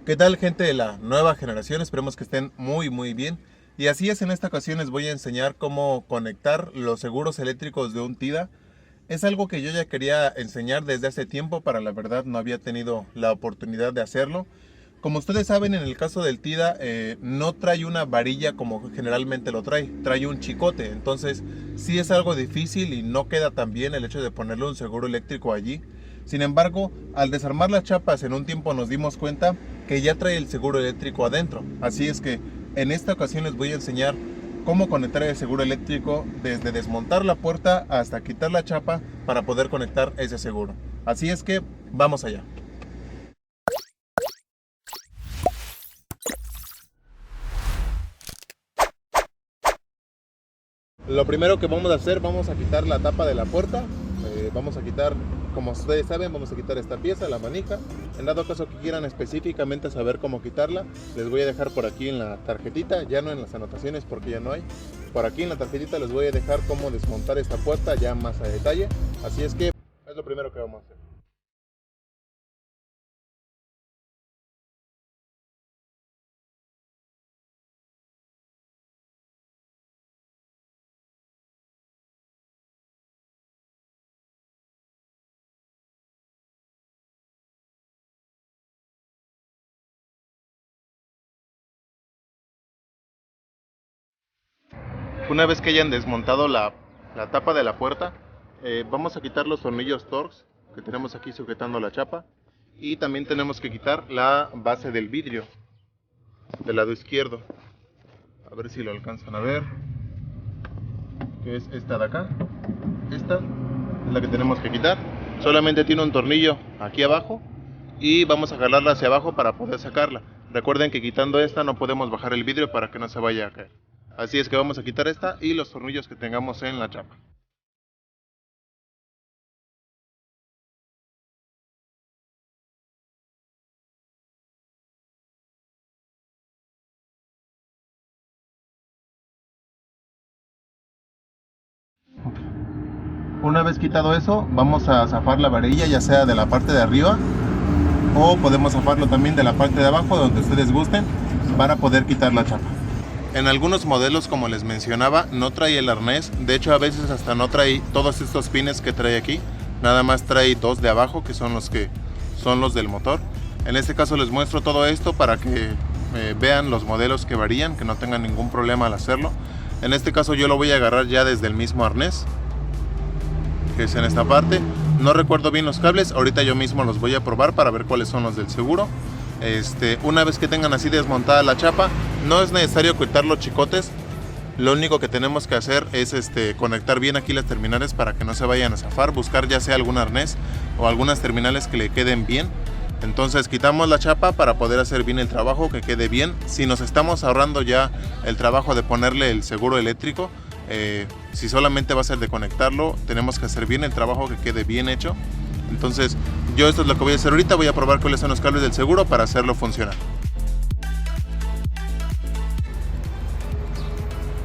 ¿Qué tal, gente de la nueva generación? Esperemos que estén muy bien. Y así es, en esta ocasión les voy a enseñar cómo conectar los seguros eléctricos de un TIDA. Es algo que yo ya quería enseñar desde hace tiempo, para la verdad no había tenido la oportunidad de hacerlo. Como ustedes saben, en el caso del TIDA no trae una varilla como generalmente lo trae un chicote. Entonces sí es algo difícil y no queda tan bien el hecho de ponerle un seguro eléctrico allí. Sin embargo, al desarmar las chapas en un tiempo nos dimos cuenta que ya trae el seguro eléctrico adentro. Así es que en esta ocasión les voy a enseñar cómo conectar el seguro eléctrico desde desmontar la puerta hasta quitar la chapa para poder conectar ese seguro. Así es que vamos allá. Lo primero que vamos a hacer, vamos a quitar la tapa de la puerta. Vamos a quitar, como ustedes saben, vamos a quitar esta pieza, la manija. En dado caso que quieran específicamente saber cómo quitarla, les voy a dejar por aquí en la tarjetita, ya no en las anotaciones porque ya no hay. Por aquí en la tarjetita les voy a dejar cómo desmontar esta puerta ya más a detalle. Así es que es lo primero que vamos a hacer. Una vez que hayan desmontado la tapa de la puerta, vamos a quitar los tornillos Torx que tenemos aquí sujetando la chapa, y también tenemos que quitar la base del vidrio del lado izquierdo. A ver si lo alcanzan a ver, que es esta de acá. Esta es la que tenemos que quitar. Solamente tiene un tornillo aquí abajo y vamos a jalarla hacia abajo para poder sacarla. Recuerden que quitando esta no podemos bajar el vidrio para que no se vaya a caer. Así es que vamos a quitar esta y los tornillos que tengamos en la chapa. Una vez quitado eso, vamos a zafar la varilla, ya sea de la parte de arriba o podemos zafarlo también de la parte de abajo, donde ustedes gusten, para poder quitar la chapa. En algunos modelos, como les mencionaba, no trae el arnés. De hecho, a veces hasta no trae todos estos pines que trae aquí. Nada más trae dos de abajo, que son los del motor. En este caso les muestro todo esto para que vean los modelos que varían, que no tengan ningún problema al hacerlo. En este caso yo lo voy a agarrar ya desde el mismo arnés, que es en esta parte. No recuerdo bien los cables, ahorita yo mismo los voy a probar para ver cuáles son los del seguro. Una vez que tengan así desmontada la chapa, no es necesario quitar los chicotes. Lo único que tenemos que hacer es conectar bien aquí las terminales para que no se vayan a zafar, buscar ya sea algún arnés o algunas terminales que le queden bien. Entonces quitamos la chapa para poder hacer bien el trabajo, que quede bien. Si nos estamos ahorrando ya el trabajo de ponerle el seguro eléctrico, si solamente va a ser de conectarlo, tenemos que hacer bien el trabajo, que quede bien hecho. Entonces yo esto es lo que voy a hacer ahorita. Voy a probar cuáles son los cables del seguro para hacerlo funcionar.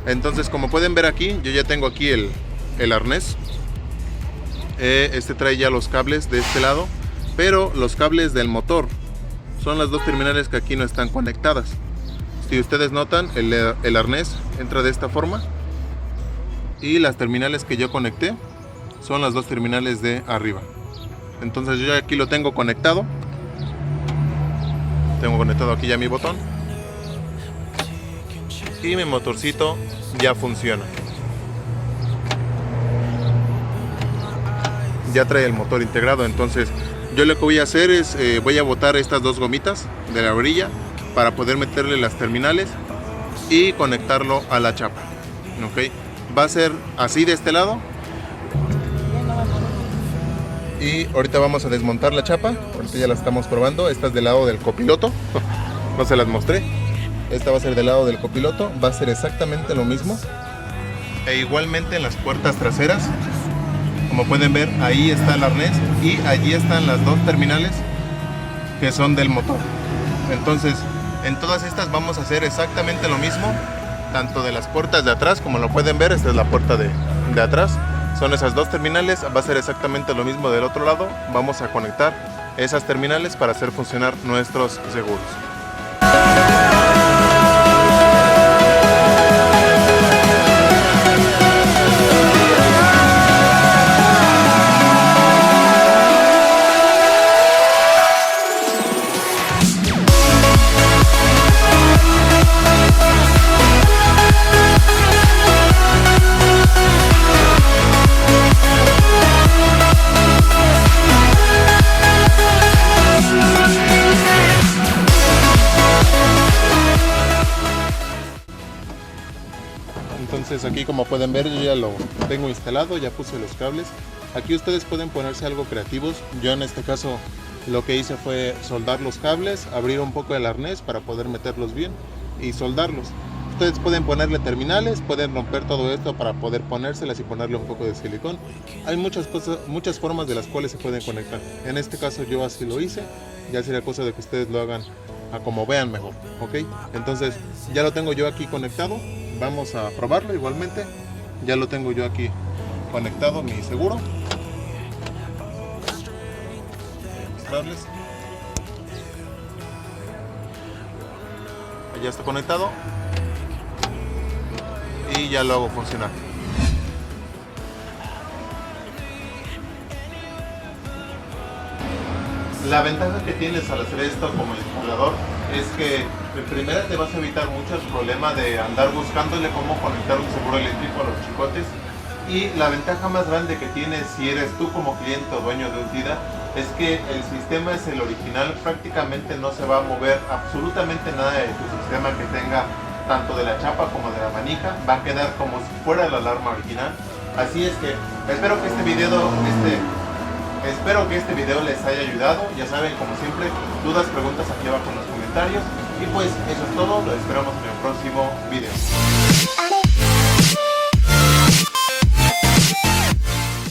Entonces, como pueden ver aquí, yo ya tengo aquí el arnés. Este trae ya los cables de este lado, pero los cables del motor son las dos terminales que aquí no están conectadas. Si ustedes notan, el arnés entra de esta forma y las terminales que yo conecté son las dos terminales de arriba. Entonces yo ya aquí lo tengo conectado. Tengo conectado aquí ya mi botón y mi motorcito ya funciona. Ya trae el motor integrado. Entonces yo lo que voy a hacer es voy a botar estas dos gomitas de la orilla para poder meterle las terminales y conectarlo a la chapa. ¿Ok? Va a ser así de este lado. Y ahorita vamos a desmontar la chapa. Ahorita ya la estamos probando. Esta es del lado del copiloto. No se las mostré. Esta va a ser del lado del copiloto. Va a ser exactamente lo mismo. E igualmente en las puertas traseras. Como pueden ver, ahí está el arnés y allí están las dos terminales que son del motor. Entonces, en todas estas vamos a hacer exactamente lo mismo, tanto de las puertas de atrás, como lo pueden ver. Esta es la puerta de atrás. Son esas dos terminales. Va a ser exactamente lo mismo del otro lado. Vamos a conectar esas terminales para hacer funcionar nuestros seguros. Entonces aquí, como pueden ver, yo ya lo tengo instalado, ya puse los cables. Aquí ustedes pueden ponerse algo creativos. Yo en este caso lo que hice fue soldar los cables, abrir un poco el arnés para poder meterlos bien y soldarlos. Ustedes pueden ponerle terminales, pueden romper todo esto para poder ponérselas y ponerle un poco de silicón. Hay muchas cosas, muchas formas de las cuales se pueden conectar. En este caso yo así lo hice, ya sería cosa de que ustedes lo hagan a como vean mejor, ¿ok? Entonces ya lo tengo yo aquí conectado. Vamos a probarlo igualmente. Ya lo tengo yo aquí conectado, mi seguro. Mostrarles. Ya está conectado y ya lo hago funcionar. La ventaja que tienes al hacer esto como instalador es que en primera te vas a evitar muchos problemas de andar buscándole cómo conectar un seguro eléctrico a los chicotes, y la ventaja más grande que tienes si eres tú como cliente o dueño de un TIDA es que el sistema es el original, prácticamente no se va a mover absolutamente nada de tu sistema que tenga tanto de la chapa como de la manija, va a quedar como si fuera la alarma original. Así es que espero que este video les haya ayudado. Ya saben, como siempre, dudas, preguntas aquí abajo en los comentarios. Y pues eso es todo, lo esperamos en el próximo video.